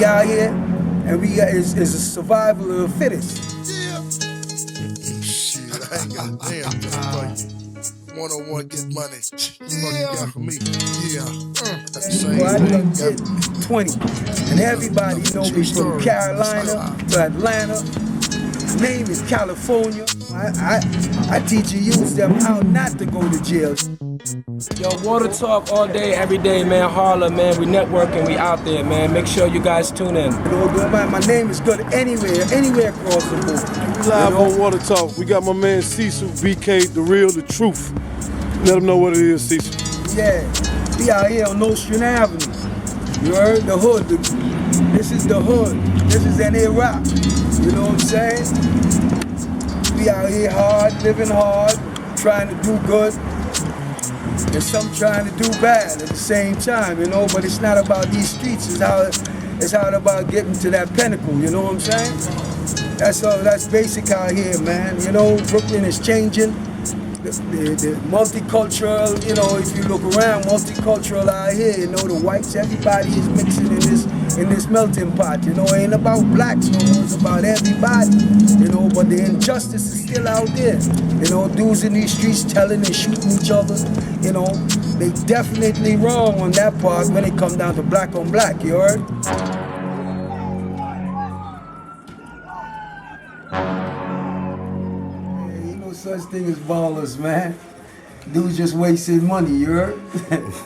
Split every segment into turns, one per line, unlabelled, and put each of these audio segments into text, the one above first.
We out here, and we got is a survival of the fittest.
Shit, I ain't got a damn thing for you. 101 get money. Fuck you got for me. Yeah. That's the same
Well, I done
thing.
did 20. And everybody know me from Carolina to Atlanta. My name is California. I teach the youths them how not to go to jail.
Yo, Water Talk all day, every day, man. Harlem, man. We networking, we out there, man. Make sure you guys tune in.
Don't mind, my name is good anywhere across the board.
We live on Water Talk. We got my man Cecil, BK, the real, the truth. Let them know what it is, Cecil.
Yeah, we out here on Nostrand Avenue. You heard? The hood. This is the hood. This is NA Rock. You know what I'm saying? We out here hard, living hard, trying to do good. And some trying to do bad at the same time, you know, but it's not about these streets, it's how about getting to that pinnacle, you know what I'm saying? That's basic out here, man. You know, Brooklyn is changing. The multicultural, you know, if you look around, multicultural out here, you know, the whites, everybody is mixing in this melting pot, you know. It ain't about blacks no more, it's about everybody, you know, but the injustice is still out there. You know, dudes in these streets telling and shooting each other, you know, they definitely wrong on that part when it comes down to black on black, you heard? Such thing as ballers, man. Dudes just wasting money, you heard?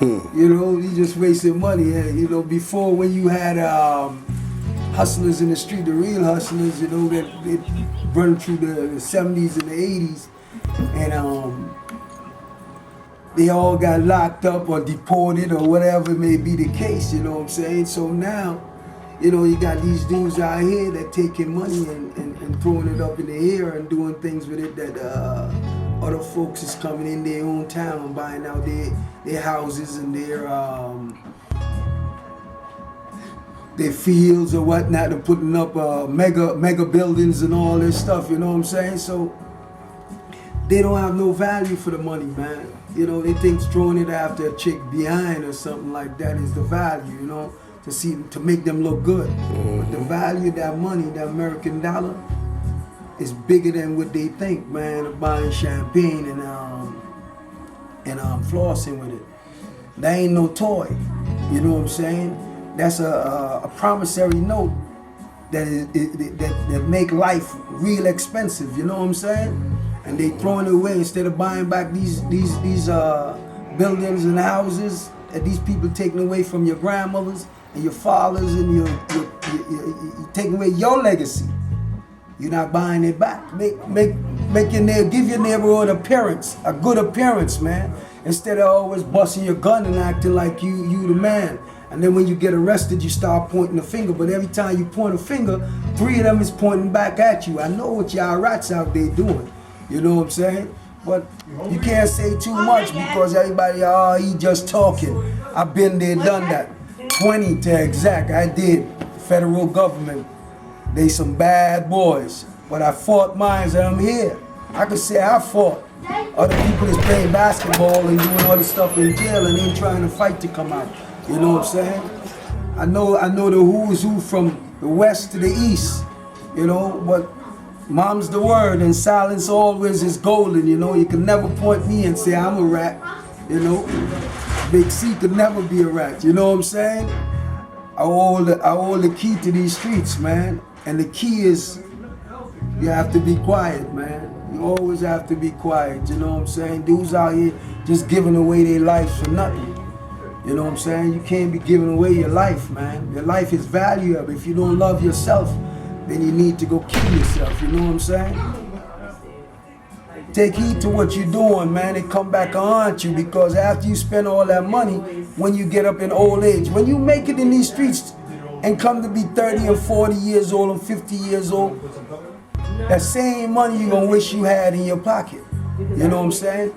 You know, you just wasting money. You know, before when you had hustlers in the street, the real hustlers, you know, that run through the 70s and the 80s, and they all got locked up or deported or whatever may be the case, you know what I'm saying? So now, you know, you got these dudes out here that taking money and throwing it up in the air and doing things with it that other folks is coming in their own town and buying out their houses and their fields or whatnot and putting up mega buildings and all this stuff, you know what I'm saying? So they don't have no value for the money, man. You know, they think throwing it after a chick behind or something like that is the value, you know? To make them look good. But the value of that money, that American dollar, is bigger than what they think, man, of buying champagne and flossing with it. That ain't no toy. You know what I'm saying? That's a promissory note that make life real expensive, you know what I'm saying? And they throwing it away instead of buying back these buildings and houses that these people taking away from your grandmothers and your fathers, and you're taking away your legacy. You're not buying it back. Give your neighborhood appearance, a good appearance, man. Instead of always busting your gun and acting like you the man. And then when you get arrested, you start pointing the finger. But every time you point a finger, 3 of them is pointing back at you. I know what y'all rats out there doing. You know what I'm saying? But you can't say too much because everybody, he just talking. I've been there, done that. 20 to exact, I did. Federal government, they some bad boys. But I fought mine and I'm here. I could say I fought. Other people is playing basketball and doing all this stuff in jail and ain't trying to fight to come out. You know what I'm saying? I know the who's who from the west to the east, you know, but mom's the word and silence always is golden, you know. You can never point me and say I'm a rat, you know. Big C could never be a rat, you know what I'm saying? I hold the key to these streets, man. And the key is you have to be quiet, man. You always have to be quiet, you know what I'm saying? Dudes out here just giving away their lives for nothing. You know what I'm saying? You can't be giving away your life, man. Your life is valuable. If you don't love yourself, then you need to go kill yourself, you know what I'm saying? Take heed to what you're doing, man, and come back and haunt you, because after you spend all that money, when you get up in old age, when you make it in these streets and come to be 30 and 40 years old and 50 years old, that same money you're gonna wish you had in your pocket. You know what I'm saying?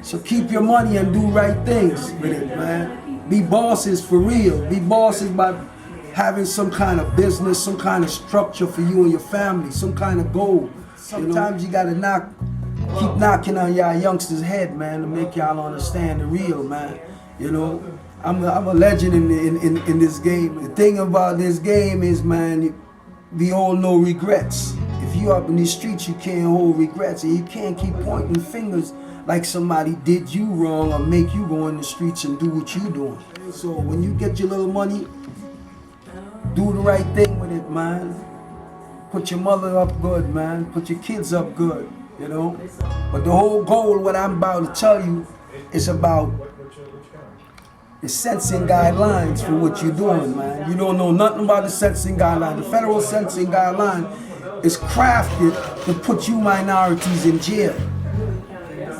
So keep your money and do right things with it, man. Be bosses for real. Be bosses by having some kind of business, some kind of structure for you and your family, some kind of goal. Sometimes you gotta keep knocking on y'all youngsters' head, man, to make y'all understand the real, man. You know, I'm a legend in this game. The thing about this game is, man, we all know regrets. If you up in these streets, you can't hold regrets, and you can't keep pointing fingers like somebody did you wrong or make you go in the streets and do what you doing. So when you get your little money, do the right thing with it, man. Put your mother up good, man. Put your kids up good, you know. But the whole goal, what I'm about to tell you, is about the sentencing guidelines for what you're doing, man. You don't know nothing about the sentencing guideline. The federal sentencing guideline is crafted to put you minorities in jail.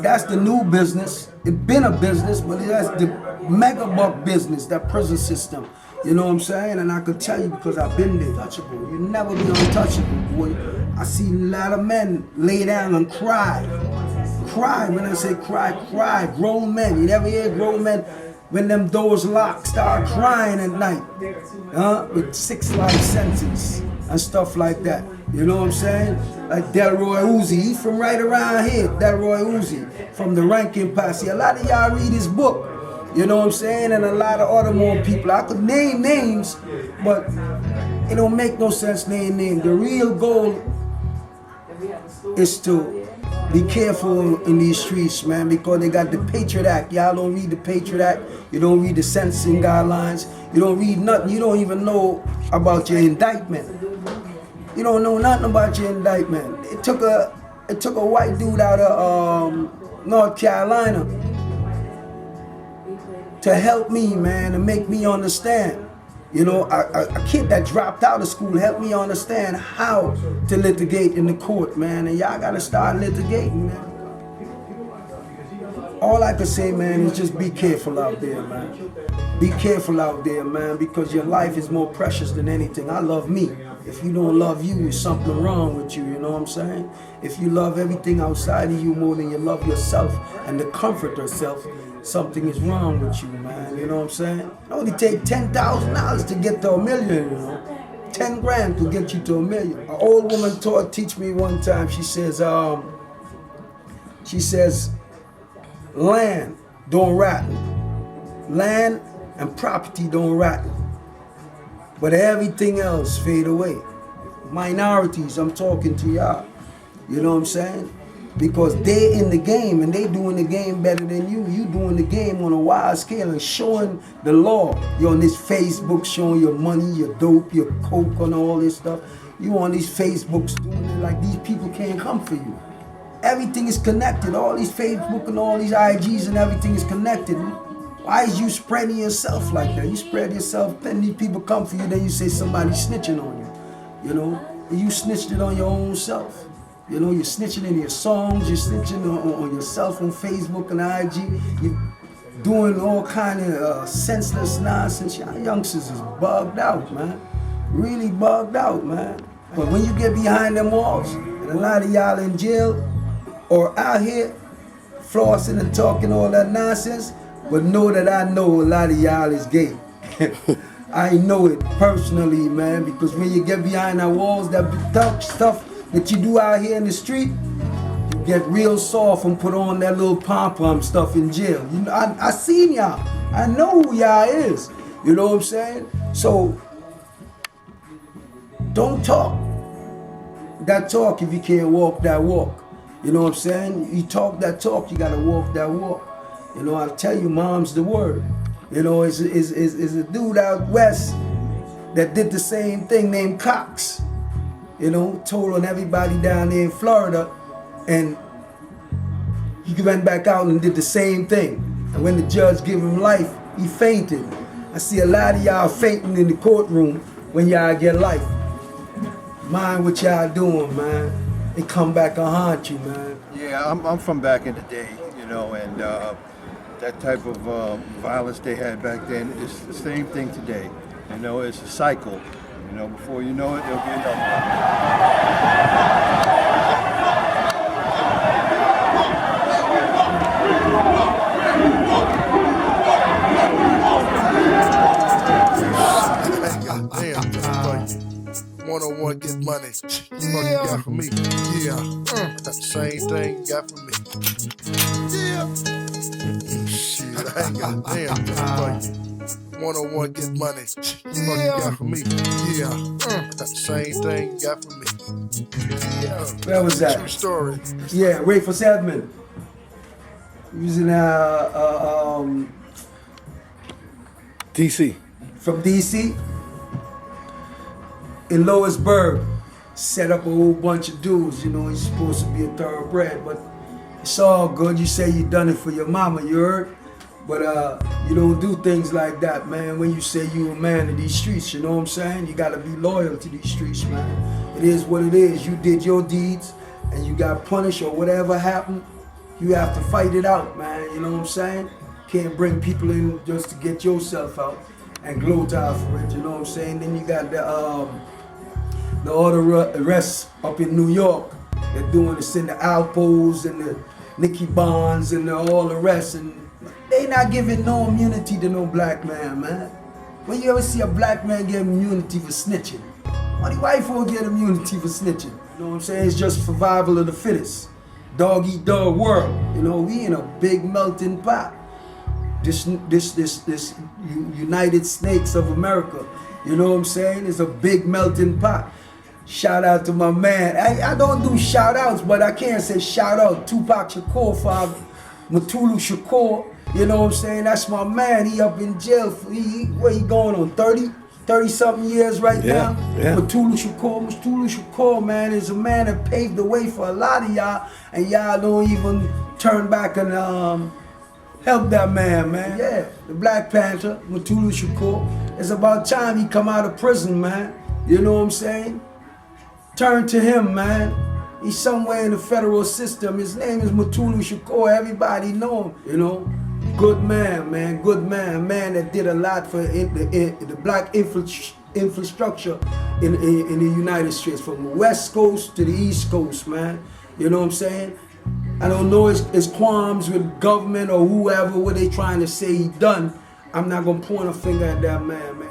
That's the new business. It's been a business, but that's the mega buck business, that prison system. You know what I'm saying? And I could tell you because I've been there. Untouchable. You never be untouchable, boy. I see a lot of men lay down and cry. Cry. When I say cry, cry. Grown men. You never hear grown men when them doors locked start crying at night. With 6 life sentences and stuff like that. You know what I'm saying? Like Delroy Uzi. He's from right around here. Delroy Uzi. From the Rankin Posse. A lot of y'all read his book. You know what I'm saying? And a lot of other more people. I could name names, but it don't make no sense name names. The real goal is to be careful in these streets, man, because they got the Patriot Act. Y'all don't read the Patriot Act. You don't read the sentencing guidelines. You don't read nothing. You don't even know about your indictment. You don't know nothing about your indictment. It took a white dude out of North Carolina to help me, man, and make me understand. You know, a kid that dropped out of school helped me understand how to litigate in the court, man. And y'all gotta start litigating, man. All I can say, man, is just be careful out there, man. Be careful out there, man, because your life is more precious than anything. I love me. If you don't love you, there's something wrong with you, you know what I'm saying? If you love everything outside of you more than you love yourself and to comfort yourself, something is wrong with you, man, you know what I'm saying? It only take $10,000 to get to $1 million, you know? 10 grand to get you to $1 million. An old woman teach me one time, she says, land don't rattle. Land and property don't rattle. But everything else fade away. Minorities, I'm talking to y'all. You know what I'm saying? Because they in the game and they doing the game better than you. You doing the game on a wide scale and showing the law. You on this Facebook showing your money, your dope, your coke and all this stuff. You on these Facebooks doing it like these people can't come for you. Everything is connected. All these Facebook and all these IGs and everything is connected. Why is you spreading yourself like that? You spread yourself, then these people come for you, then you say somebody's snitching on you. You know? And you snitched it on your own self. You know, you're snitching in your songs, you're snitching on yourself on Facebook and IG. You're doing all kind of senseless nonsense. Y'all youngsters is bugged out, man. Really bugged out, man. But when you get behind them walls, and a lot of y'all in jail or out here flossing and talking all that nonsense, but know that I know a lot of y'all is gay. I know it personally, man, because when you get behind that walls, that tough stuff that you do out here in the street, you get real soft and put on that little pom-pom stuff in jail. You know, I seen y'all. I know who y'all is. You know what I'm saying? So, don't talk that talk if you can't walk that walk. You know what I'm saying? You talk that talk, you gotta walk that walk. You know, I'll tell you, mom's the word. You know, it's a dude out west that did the same thing named Cox. You know, told on everybody down there in Florida, and he went back out and did the same thing. And when the judge gave him life, he fainted. I see a lot of y'all fainting in the courtroom when y'all get life. Mind what y'all doing, man. They come back and haunt you, man.
Yeah, I'm from back in the day, you know, and that type of violence they had back then is the same thing today. You know, it's a cycle. You know, before you know it, there'll be another
Damn, 101 get money. What you got for me? Yeah. Same thing you got for me. Yeah. Shit, I ain't got damn for you. 101 get money. Fuck you got for me. Yeah. Got the same thing you got for me. Yeah.
Where was that?
True story.
Yeah, Rayfus Edmond. He was in
DC.
from DC in Lewisburg. Set up a whole bunch of dudes, you know, he's supposed to be a thoroughbred, but it's all good. You say you done it for your mama, you heard? But you don't do things like that, man. When you say you a man of these streets, you know what I'm saying? You gotta be loyal to these streets, man. It is what it is. You did your deeds and you got punished or whatever happened, you have to fight it out, man. You know what I'm saying? Can't bring people in just to get yourself out and gloat out for it, you know what I'm saying? Then you got the order arrests up in New York. They're doing this in the Alpos and the Nicky Bonds and all the rest, and they not giving no immunity to no black man, man. When you ever see a black man get immunity for snitching? Only white folk get immunity for snitching. You know what I'm saying? It's just survival of the fittest. Dog eat dog world. You know, we in a big melting pot. This United Snakes of America. You know what I'm saying? It's a big melting pot. Shout out to my man. I don't do shout outs, but I can't say shout out. Tupac Shakur, Father Mutulu Shakur. You know what I'm saying? That's my man. He up in jail. Where he going on? 30 something years right now?
Yeah.
Mutulu Shakur, man, is a man that paved the way for a lot of y'all, and y'all don't even turn back and help that man, man. Yeah, the Black Panther, Mutulu Shakur. It's about time he come out of prison, man. You know what I'm saying? Turn to him, man. He's somewhere in the federal system. His name is Mutulu Shakur. Everybody know him, you know. Good man, man. Good man. Man that did a lot for the black infrastructure in the United States, from the West Coast to the East Coast, man. You know what I'm saying? I don't know his qualms with government or whoever, what they trying to say he done. I'm not gonna point a finger at that man, man.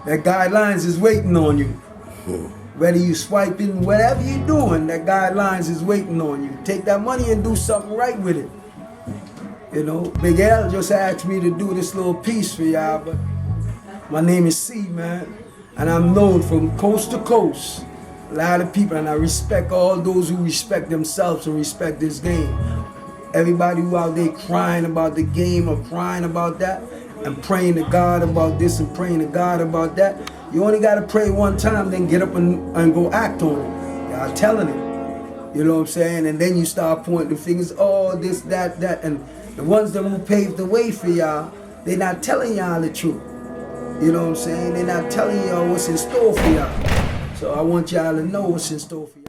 That guidelines is waiting on you. Whether you swiping, whatever you doing, that guidelines is waiting on you. Take that money and do something right with it. You know, Big L just asked me to do this little piece for y'all, but my name is C, man. And I'm known from coast to coast. A lot of people, and I respect all those who respect themselves and respect this game. Everybody who out there crying about the game or crying about that and praying to God about this and praying to God about that, you only got to pray one time, then get up and go act on it. Y'all telling it. You know what I'm saying? And then you start pointing the fingers, oh, this, that. And the ones that will pave the way for y'all, they not telling y'all the truth. You know what I'm saying? They're not telling y'all what's in store for y'all. So I want y'all to know what's in store for y'all.